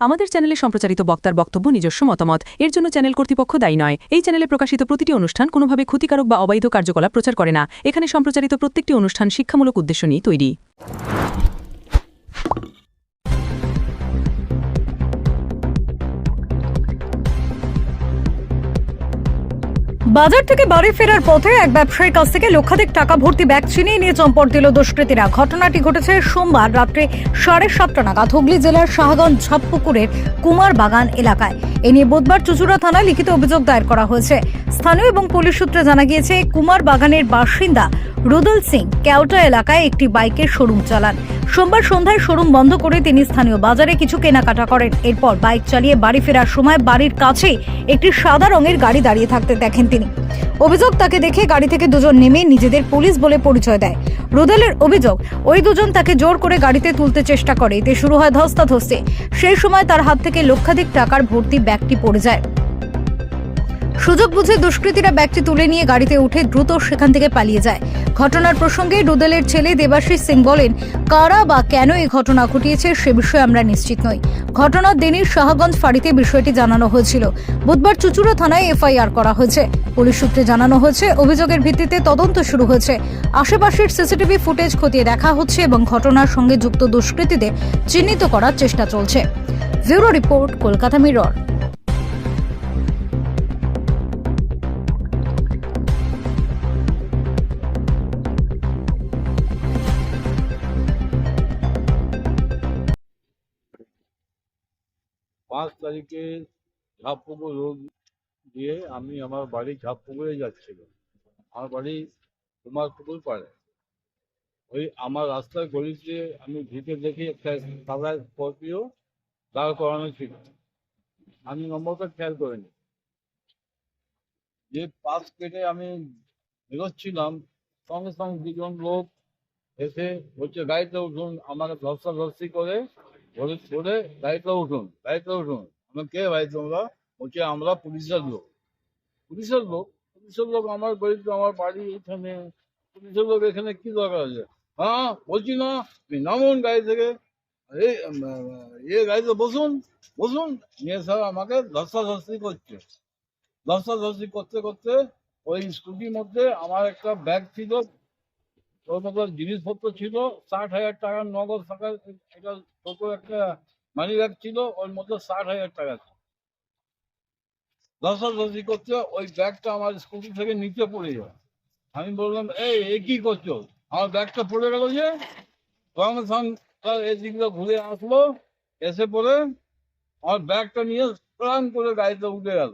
আমাদের চ্যানেলে সম্প্রচারিত বক্তার বক্তব্য নিজস্ব মতামত, এর জন্য চ্যানেল কর্তৃপক্ষ দায়ী নয়। এই চ্যানেলে প্রকাশিত প্রতিটি অনুষ্ঠান কোনোভাবে ক্ষতিকারক বা অবৈধ কার্যকলাপ প্রচার করে না। এখানে সম্প্রচারিত প্রত্যেকটি অনুষ্ঠান শিক্ষামূলক উদ্দেশ্য নিয়ে তৈরি। বাজার থেকে বাড়ি ফেরার পথে এক ব্যবসায়ীর কাছ থেকে লক্ষাধিক টাকা ভর্তি ব্যাগ ছিনিয়ে নিয়ে চম্পট দিল দুষ্কৃতীরা। ঘটনাটি ঘটেছে সোমবার রাত্রে 7:30 নাগাদ হুগলি জেলার শাহগঞ্জ ঝাপপুকুরের কুমার বাগান এলাকায়। এ নিয়ে বুধবার চুচুড়া থানায় লিখিত অভিযোগ দায়ের করা হয়েছে। স্থানীয় এবং পুলিশ সূত্রে জানা গিয়েছে, কুমার বাগানের বাসিন্দা রুদল সিং কেওটা এলাকায় একটি বাইকের শোরুম চালান। সোমবার সন্ধ্যায় শোরুম বন্ধ করে তিনি স্থানীয় বাজারে কিছু কেনাকাটা করেন। এরপর বাইক চালিয়ে বাড়ি ফেরার সময় বাড়ির কাছেই একটি সাদা রঙের গাড়ি দাঁড়িয়ে থাকতে দেখেন তিনি। অভিযোগ, তাকে দেখে গাড়ি থেকে দুজন নেমে নিজেদের পুলিশ বলে পরিচয় দেয়। রুদেলের অভিযোগ, ওই দুজন তাকে জোর করে গাড়িতে তুলতে চেষ্টা করে। এতে শুরু হয় ধস্তাধস্তি। সেই সময় তার হাত থেকে লক্ষাধিক টাকার ভর্তি ব্যাগটি পড়ে যায়। সুযোগ বুঝে দুষ্কৃতীরা ব্যাগটি তুলে নিয়ে গাড়িতে উঠে দ্রুত সেখান থেকে পালিয়ে যায়। ঘটনার প্রসঙ্গে রুদেলের ছেলে দেবাশিস সিং বলেন, কারা বা কেন এই ঘটনা ঘটিয়েছে সে বিষয়ে আমরা নিশ্চিত নই। ঘটনার দিনই শাহগঞ্জ ফাঁড়িতে বিষয়টি জানানো হয়েছিল। বুধবার চুচুড়া থানায় এফআইআর করা হয়েছে। পুলিশ সূত্রে জানানো হয়েছে, অভিযোগের ভিত্তিতে তদন্ত শুরু হয়েছে। আশেপাশের সিসিটিভি ফুটেজ খতিয়ে দেখা হচ্ছে এবং ঘটনার সঙ্গে যুক্ত দুষ্কৃতীদের চিহ্নিত করার চেষ্টা চলছে। Bureau report, Kolkata mirror. 5 তারিখে ঝাপপুকুর রোড দিয়ে আমি আমার বাড়ি ঝাপপুকুরে যাচ্ছিলাম। আমার বাড়ি কুমারপুকুর পাড়ে। ওই আমার রাস্তার গলিতে আমি ঢুকে দেখি একটা সাদা স্করপিও দাঁড় করানো ছিল। আমি নম্বরটা খেয়াল করিনি। যে পাশ কেটে আমি এগোচ্ছিলাম, সঙ্গে সঙ্গে দুজন লোক এসে বলছে গাড়িতে উঠুন, আমাকে ধস্তাধস্তি করে ধরে গাড়িতে উঠুন, গাড়িতে উঠুন। আমি, কে ভাই তোমরা? বলছে আমরা পুলিশের লোক। পুলিশের লোক? পুলিশের লোক আমার বাড়িতে, আমার বাড়ি এখানে, পুলিশের লোক এখানে কি দরকার আছে? হ্যাঁ বলছি না, আপনি নামুন গাড়ি থেকে, গাড়িতে বসুন বসুন। নিয়ে স্যার আমাকে ধস্তাধস্তি করছে। ধস্তাধস্তি করতে করতে ওই স্কুটির মধ্যে আমার একটা ব্যাগ ছিল, ওর মতো জিনিসপত্র ছিল, 60,000 টাকার নগদ টাকা, এটা ছোট একটা মানি ব্যাগ ছিল, ওর মধ্যে 60,000 টাকা ছিল। ধস্তাধস্তি করতে ওই ব্যাগটা আমার স্কুটি থেকে নিচে পড়ে যায়। আমি বললাম, এই কি করছো? আমার ব্যাগটা পড়ে গেল যে। সঙ্গে সঙ্গে এদিকটা ঘুরে আসলো, এসে পড়ে আমার ব্যাগটা নিয়ে প্রাণ করে গাড়িতে উঠে গেল।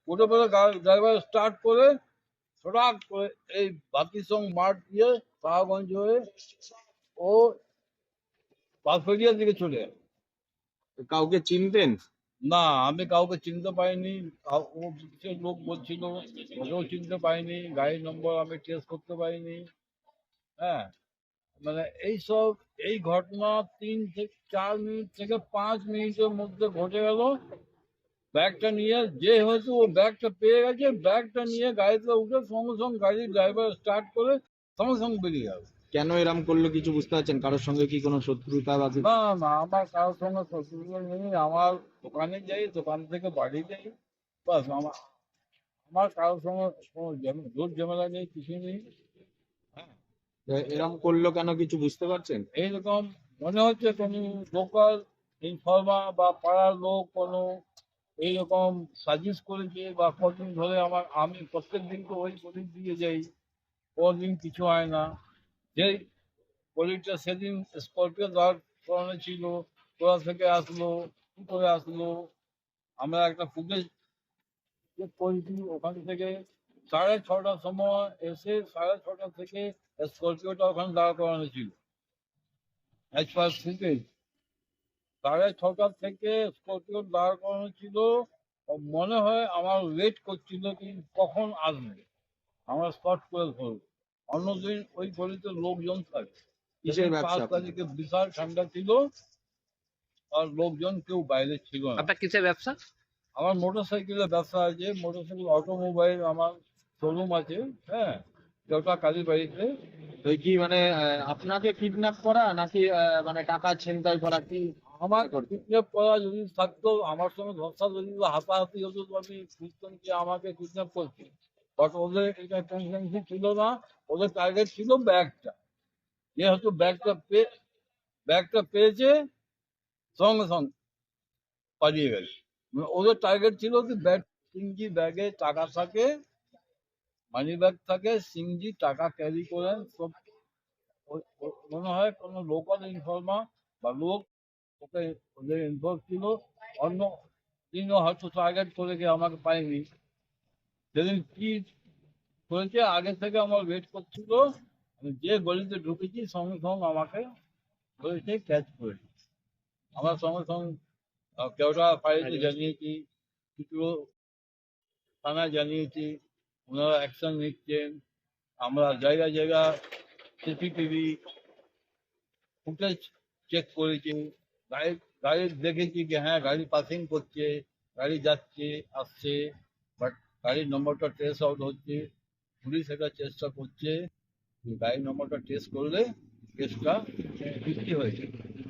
উঠে পড়ে ড্রাইভার স্টার্ট করে হঠাৎ করে এই বাতিসং মাঠ দিয়ে শাহগঞ্জ হয়ে ও বাঁশবেড়িয়ার দিকে চলে গেল। কাউকে চিনতেন? না, আমি কাউকে চিনতে পাইনি। ও কিছু লোক বলছিল, ওকেও চিনতে পাইনি। গাড়ির নম্বর আমি ট্রেস করতে পারিনি। হ্যাঁ, মানে এই ঘটনা 3 থেকে 4 মিনিট থেকে 5 মিনিটের মধ্যে ঘটে গেল। ব্যাগটা নিয়ে যে হয়তো ও ব্যাগটা পেয়ে গেছে, ব্যাগটা নিয়ে গাড়িতে উঠে সঙ্গে সঙ্গে গাড়ির ড্রাইভার স্টার্ট করে সঙ্গে সঙ্গে বেরিয়ে গেল। কেন এরম করলো কিছু বুঝতে পারছেন? কারোর সঙ্গে কি কোনো শত্রুতা বা কিছু? না না, আমার কারোর সঙ্গে শত্রুতা নেই। আমার দোকানে যাই, দোকান থেকে বাড়ি যাই, বাস। আমার কারোর সঙ্গে কোনো জোর ঝামেলা নেই, কিছু নেই। হ্যাঁ, এরম করলো কেন কিছু বুঝতে পারছেন? এইরকম মনে হচ্ছে কোনো লোকাল ইনফর্মার বা পাড়ার লোক কোনো এইরকম সাজেস্ট করেছে, বা কদিন ধরে আমি প্রত্যেক দিন তো ওই গলির দিয়ে যাই, কোনদিন কিছু হয় না। যেই গলিটা সেদিন স্করপিও দাঁড় করানো ছিল, কোথা থেকে আসলো, কি করে আসলো, আমরা একটা ফুটেজ চেক করেছি। ওখান থেকে 6:30টার সময় এসে 6:30 থেকে স্করপিওটা ওখানে দাঁড় করানো ছিল। অ্যাজ পার ফুটেজ 6:30 থেকে স্করপিও দাঁড় করানো ছিল। মনে হয় আমার ওয়েট করছিল কি কখন আসবে, আমরা স্পট করে ধরবো। অন্যদিন ওই গলিতে লোকজন থাকে। কিসের ব্যবসা 5 আপনার? তারিখে বিশাল ঠান্ডা ছিল, আর লোকজন কেউ বাইরে ছিল না। আপনার কিসের ব্যবসা? আমার মোটরসাইকেলের ব্যবসা আছে, মোটরসাইকেল অটোমোবাইল আমার শোরুম আছে। হ্যাঁ, ওটা কালীবাড়িতে। তো কি মানে আপনাকে কিডন্যাপ করা নাকি মানে টাকা ছিনতাই করা কি? আমার কিডন্যাপ করা যদি থাকতো, আমার সঙ্গে ধর্ষা যদি বা হাতাহাতি হতো, তো আমি বুঝতাম যে আমাকে কিডন্যাপ করছে। বাট ওদের এটা টেনশন ছিল না, ওদের টার্গেট ছিল ব্যাগটা। যেহেতু ব্যাগটা পেয়েছে, সঙ্গে সঙ্গে পালিয়ে গেছে। মানে ওদের টার্গেট ছিল কি সিংজি ব্যাগে টাকা থাকে, মানি ব্যাগ থাকে, সিংজি টাকা ক্যারি করেন সব। মনে হয় কোনো লোকাল ইনফর্মার বা লোক ওকে ওদের ইনভলভ ছিল। অন্য দিনও হয়তো টার্গেট করে গিয়ে আমাকে পাইনি। সেদিন কি হয়েছে, আগে থেকে আমার ওয়েট করছিল, আমি যে গলিতে ঢুকেছি সঙ্গে সঙ্গে আমাকে ধরেছে, ক্যাচ করেছে। আমরা সঙ্গে সঙ্গে কেওটা ফাঁড়িতে জানিয়েছি, কিছু থানায় জানিয়েছি, ওনারা অ্যাকশন নিচ্ছেন। আমরা জায়গা জায়গা সিসিটিভি ফুটেজ চেক করেছি, গাড়ি দেখেছি যে হ্যাঁ গাড়ি পাসিং করছে, গাড়ি যাচ্ছে আসছে, বাট গাড়ির নম্বরটা ট্রেস আউট হচ্ছে। পুলিশ এটা চেষ্টা করছে যে গাড়ির নম্বরটা ট্রেস করলে কেসটা বৃদ্ধি হয়েছে।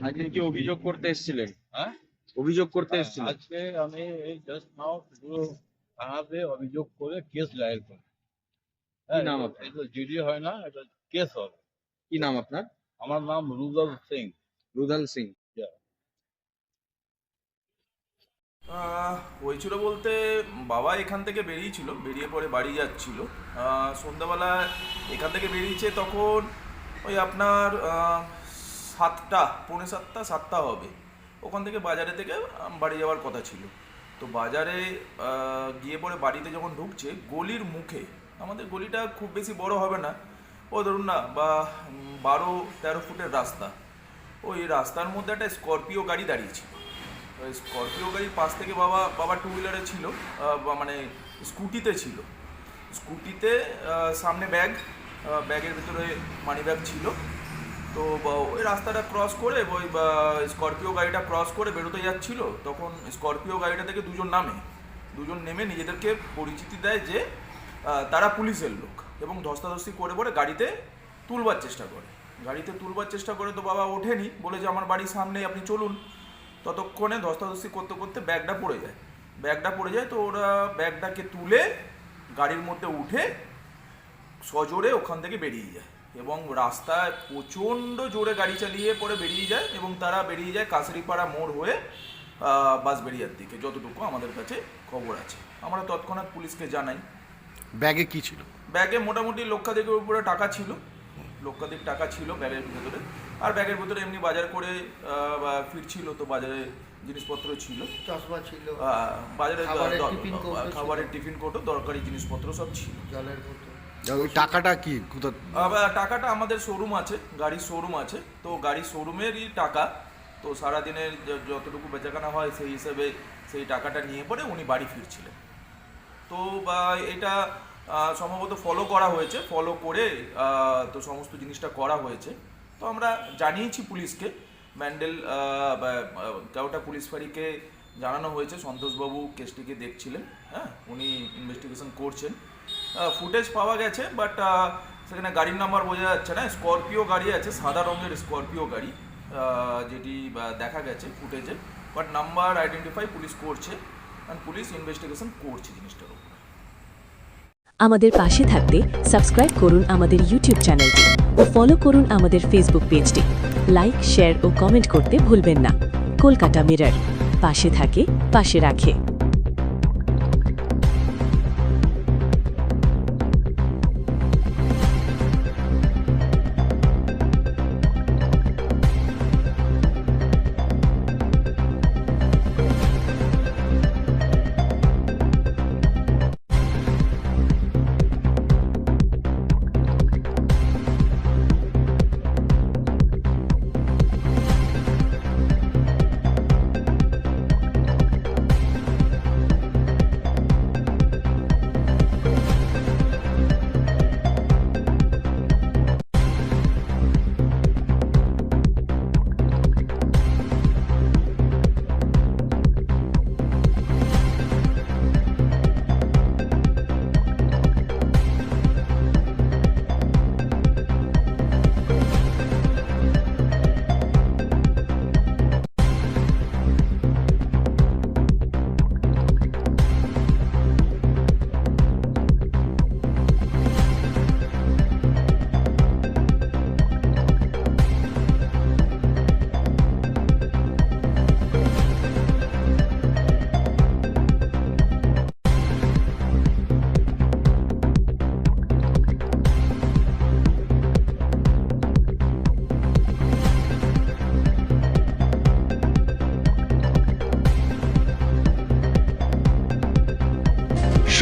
আজকে কি অভিযোগ করতে এসেছিলেন? হ্যাঁ, অভিযোগ করতে এসেছিলেন? আজকে আমি এই জাস্ট নাও পুরো থানাতে অভিযোগ করে কেস দায়ের করি। কি নাম আপনার? এটা জিডি হয় না, এটা কেস হবে। কি নাম আপনার? আমার নাম রুদল সিং। রুদাল সিং। হয়েছিল বলতে, বাবা এখান থেকে বেরিয়েছিল, বেরিয়ে পরে বাড়ি যাচ্ছিল। সন্ধ্যাবেলা এখান থেকে বেরিয়েছে, তখন ওই আপনার 7টা, পৌনে 7টা হবে। ওখান থেকে বাজারে থেকে বাড়ি যাওয়ার কথা ছিল। তো বাজারে গিয়ে পরে বাড়িতে যখন ঢুকছে, গলির মুখে, আমাদের গলিটা খুব বেশি বড় হবে না, ও ধরুন না বা 12-13 ফুটের রাস্তা। ওই রাস্তার মধ্যে একটা স্করপিও গাড়ি দাঁড়িয়েছিল। ওই স্করপিও গাড়ির পাশ থেকে বাবা টু হুইলারে ছিল, মানে স্কুটিতে ছিল। স্কুটিতে সামনে ব্যাগের ভিতরে মানি ব্যাগ ছিল। তো ওই রাস্তাটা ক্রস করে ওই স্করপিও গাড়িটা ক্রস করে বেরোতে যাচ্ছিল, তখন স্করপিও গাড়িটা থেকে দুজন নেমে নিজেদেরকে পরিচিতি দেয় যে তারা পুলিশের লোক, এবং ধস্তাধস্তি করে পরে গাড়িতে তুলবার চেষ্টা করে। তো বাবা ওঠেনি, বলে যে আমার বাড়ির সামনেই, আপনি চলুন। ততক্ষণে ধস্তাধস্তি করতে করতে ব্যাগটা পড়ে যায়। তো ওরা ব্যাগটাকে তুলে গাড়ির মধ্যে উঠে সজোরে ওখান থেকে বেরিয়ে যায়, এবং রাস্তায় প্রচণ্ড জোরে গাড়ি চালিয়ে পরে বেরিয়ে যায়, এবং তারা বেরিয়ে যায় কাছারিপাড়া মোড় হয়ে বাঁশবেড়িয়ার দিকে, যতটুকু আমাদের কাছে খবর আছে। আমরা তৎক্ষণাৎ পুলিশকে জানাই। ব্যাগে কি ছিল? ব্যাগে মোটামুটি লক্ষাধিকের উপরে টাকা ছিল ব্যাগের ভিতরে। আর ব্যাগের ভিতরে এমনি বাজার করে ফিরছিল, তো বাজারে জিনিসপত্র ছিল, চশমা ছিল, বাজারে খাবারের টিফিন কোটো, দরকারি জিনিসপত্র সব ছিল। জলের বোতল। ওই টাকাটা কি কোথা? টাকাটা আমাদের শোরুম আছে, গাড়ির শোরুম আছে, তো গাড়ির শোরুমেরই টাকা। তো সারাদিনের যতটুকু বেচাকেনা হয় সেই হিসেবে সেই টাকাটা নিয়ে পরে উনি বাড়ি ফিরছিলেন। তো এটা সম্ভবত ফলো করে তো সমস্ত জিনিসটা করা হয়েছে। তো আমরা জানিয়েছি পুলিশকে, ম্যান্ডেল কেওটা পুলিশ ফাঁড়িকে জানানো হয়েছে। সন্তোষবাবু কেসটিকে দেখছিলেন, হ্যাঁ, উনি ইনভেস্টিগেশন করছেন। ফুটেজ পাওয়া গেছে, বাট সেখানে গাড়ির নাম্বার বোঝা যাচ্ছে না। স্করপিও গাড়ি আছে, সাদা রঙের স্করপিও গাড়ি, যেটি দেখা গেছে ফুটেজে, বাট নাম্বার আইডেন্টিফাই পুলিশ করছে, অ্যান্ড পুলিশ ইনভেস্টিগেশন করছে জিনিসটার উপর। আমাদের পাশে থাকতে সাবস্ক্রাইব করুন আমাদের ইউটিউব চ্যানেলটি ও ফলো করুন আমাদের ফেসবুক পেজটি। লাইক, শেয়ার ও কমেন্ট করতে ভুলবেন না। কলকাতা মিরর, পাশে থাকে, পাশে রাখে।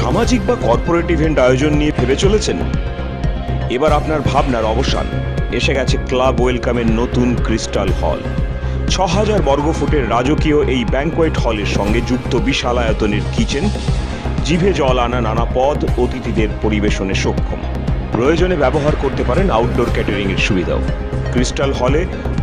সামাজিক বা কর্পোরেট ইভেন্ট আয়োজন নিয়ে ভেবে চলেছেন? এবার আপনার ভাবনার অবসান। এসে গেছে ক্লাব ওয়েলকামের নতুন ক্রিস্টাল হল। ৬,০০০ বর্গফুটের রাজকীয় এই ব্যাংকোয়েট হলের সঙ্গে যুক্ত বিশাল আয়তনের কিচেন, জিভে জল আনা নানা পদ অতিথিদের পরিবেশনে সক্ষম। প্রয়োজনে ব্যবহার করতে পারেন আউটডোর ক্যাটারিং এর সুবিধাও। ক্রিস্টাল হলে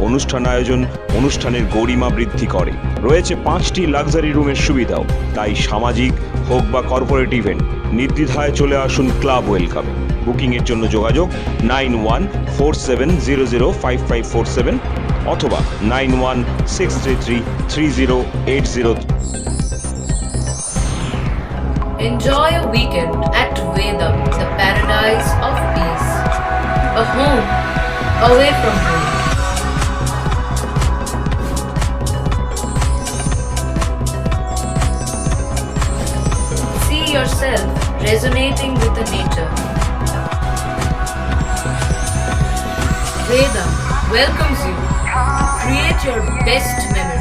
অনুষ্ঠান আয়োজন অনুষ্ঠানের গরিমা বৃদ্ধি করে। রয়েছে 5টি লাক্সারি রুমের সুবিধাও। তাই সামাজিক হোক বা কর্পোরেট ইভেন্ট, নির্দ্বিধায় চলে আসুন ক্লাব ওয়েলকামে। বুকিংয়ের জন্য যোগাযোগ 9147005547 অথবা 9163333080। Enjoy a weekend at Vedam, the paradise of peace. A home away from home. See yourself resonating with the nature. Vedam welcomes you. Create your best memories.